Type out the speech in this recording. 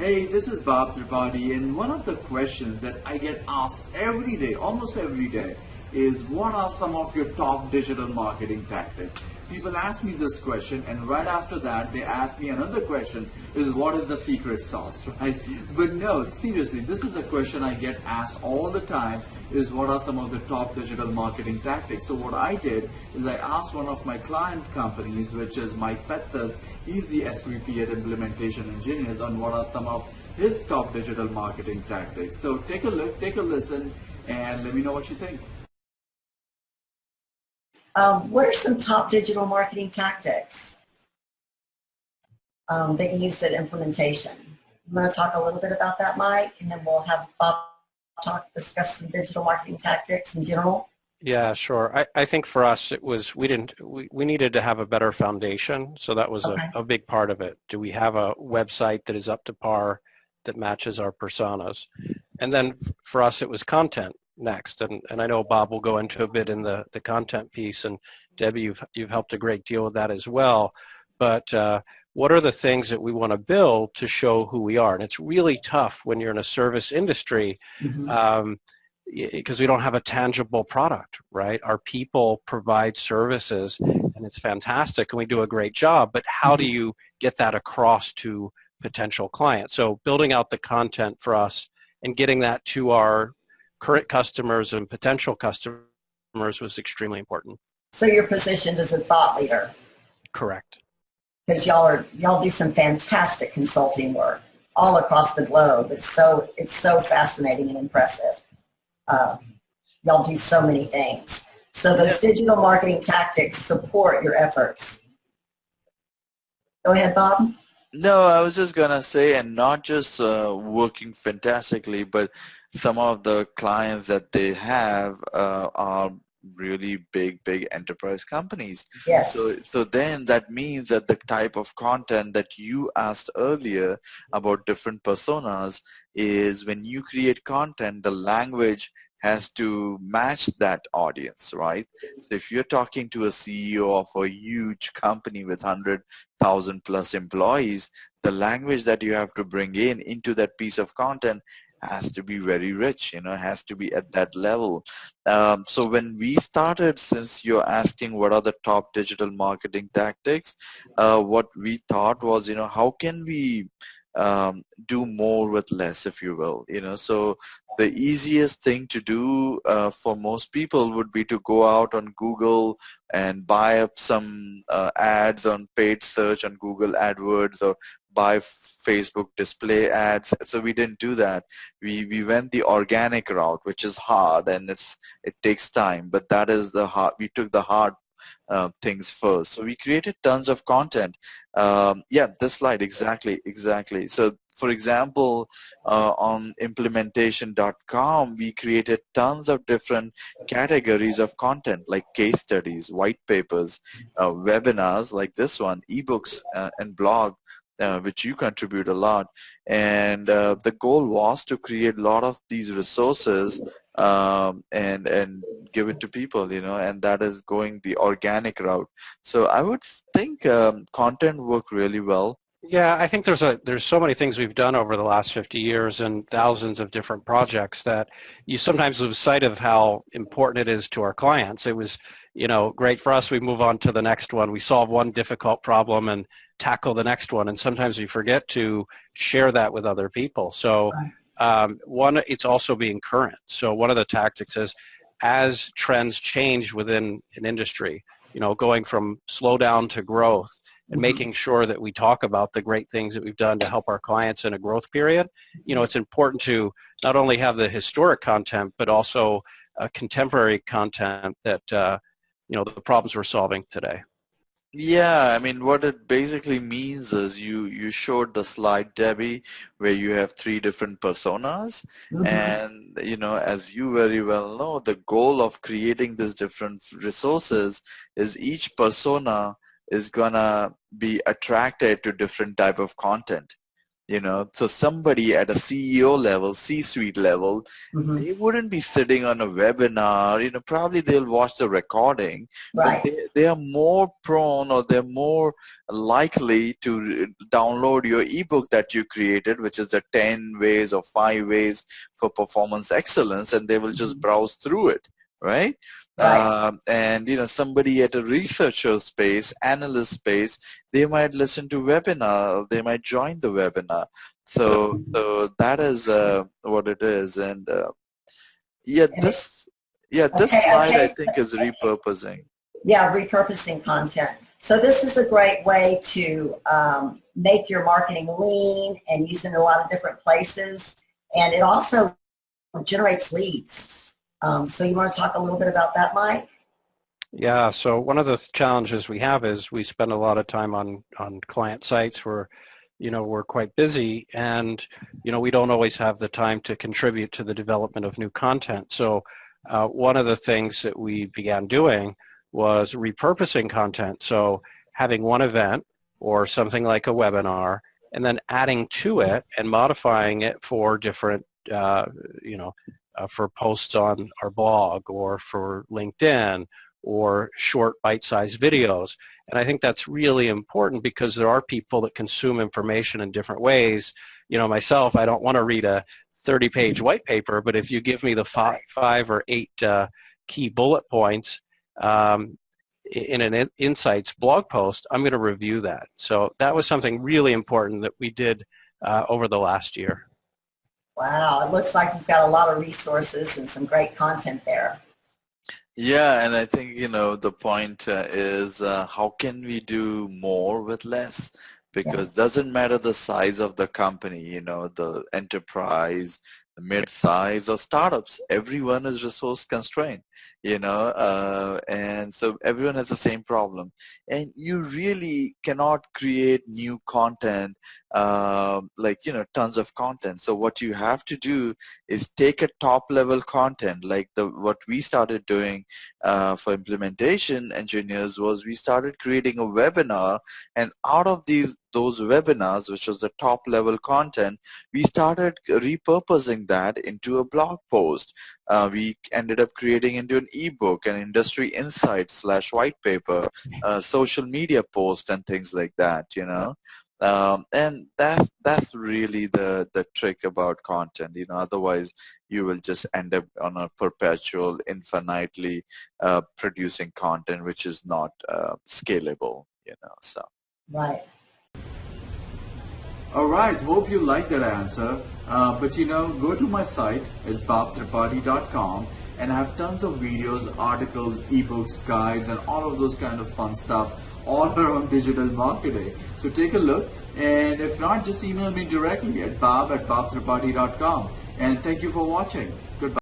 Hey, this is Bob Tripathi, and one of the questions that I get asked every day, almost every day, is what are some of your top digital marketing tactics? People ask me this question, and right after that, they ask me another question: is what is the secret sauce, right? But no, seriously, this is a question I get asked all the time: is what are some of the top digital marketing tactics? So what I did is I asked one of my client companies, which is Mike Petzels. He's the SVP at Implementation Engineers, on what are some of his top digital marketing tactics. So take a look, take a listen, and let me know what you think. What are some top digital marketing tactics that you used at implementation? You want to talk a little bit about that, Mike, and then we'll have Bob discuss some digital marketing tactics in general. Yeah, sure. I think for us it was we needed to have a better foundation, so that was a big part of it. Do we have a website that is up to par, that matches our personas? And then for us it was content next, and I know Bob will go into a bit in the content piece, and Debbie, you've helped a great deal with that as well. But what are the things that we want to build to show who we are? And it's really tough when you're in a service industry. Because we don't have a tangible product, right? Our people provide services and it's fantastic and we do a great job, but how do you get that across to potential clients? So building out the content for us and getting that to our current customers and potential customers was extremely important. So you're positioned as a thought leader. Correct. Because y'all do some fantastic consulting work all across the globe. It's so fascinating and impressive. Y'all do so many things. So those digital marketing tactics support your efforts. Go ahead, Bob. No, I was just going to say, and not just working fantastically, but some of the clients that they have are really big enterprise companies. Yes. So then that means that the type of content that you asked earlier about different personas is, when you create content, the language has to match that audience, right? So if you're talking to a CEO of a huge company with 100,000 plus employees, the language that you have to bring into that piece of content has to be very rich, has to be at that level. So when we started, since you're asking what are the top digital marketing tactics, what we thought was, how can we do more with less, if you will, so the easiest thing to do for most people would be to go out on Google and buy up some ads on paid search on Google AdWords, or buy Facebook display ads. So we didn't do that. We went the organic route, which is hard and it takes time, but that is the hard. We took the hard things first. So we created tons of content. Yeah, this slide, exactly. So for example, on implementation.com, we created tons of different categories of content, like case studies, white papers, webinars like this one, ebooks, and blog, which you contribute a lot. And the goal was to create a lot of these resources and give it to people, and that is going the organic route. So I would think content worked really well. Yeah, I think there's so many things we've done over the last 50 years and thousands of different projects that you sometimes lose sight of how important it is to our clients. It was, great for us. We move on to the next one. We solve one difficult problem and tackle the next one. And sometimes we forget to share that with other people. So it's also being current. So one of the tactics is, as trends change within an industry, going from slowdown to growth, and making sure that we talk about the great things that we've done to help our clients in a growth period. It's important to not only have the historic content, but also contemporary content that, the problems we're solving today. Yeah, I mean, what it basically means is you showed the slide, Debbie, where you have 3 different personas. And, as you very well know, the goal of creating these different resources is each persona is gonna be attracted to different type of content. So somebody at a CEO level, C-suite level, they wouldn't be sitting on a webinar. Probably they'll watch the recording, but Right. they are more prone, or they're more likely to download your ebook that you created, which is the 10 ways or 5 ways for performance excellence, and they will just browse through it, right? Right. And somebody at a researcher space, analyst space, they might listen to webinar, they might join the webinar. So that is what it is. And this slide I think is repurposing. Yeah, repurposing content. So this is a great way to make your marketing lean and use it in a lot of different places. And it also generates leads. So you want to talk a little bit about that, Mike? Yeah, so one of the challenges we have is we spend a lot of time on client sites where, we're quite busy, and, we don't always have the time to contribute to the development of new content. So one of the things that we began doing was repurposing content. So having one event or something like a webinar, and then adding to it and modifying it for different, for posts on our blog or for LinkedIn or short bite-sized videos. And I think that's really important because there are people that consume information in different ways. Myself, I don't want to read a 30-page white paper, but if you give me the five or eight key bullet points in an insights blog post, I'm going to review that. So that was something really important that we did over the last year. Wow, it looks like you've got a lot of resources and some great content there. Yeah, and I think, the point is how can we do more with less? Because it doesn't matter the size of the company, the enterprise, the mid-size or startups, everyone is resource constrained, and so everyone has the same problem. And you really cannot create new content, tons of content. So what you have to do is take a top level content, like what we started doing for implementation engineers was we started creating a webinar, and out of those webinars, which was the top level content, we started repurposing that into a blog post. We ended up creating into an ebook, an industry insight / white paper, social media post, and things like that, and that's really the trick about content. Otherwise you will just end up on a perpetual, infinitely producing content which is not scalable. So. Right. All right, hope you like that answer. But go to my site, it's babtripathi.com, and I have tons of videos, articles, ebooks, guides, and all of those kind of fun stuff all around digital marketing. So take a look, and if not, just email me directly at babtripathi.com. And thank you for watching. Goodbye.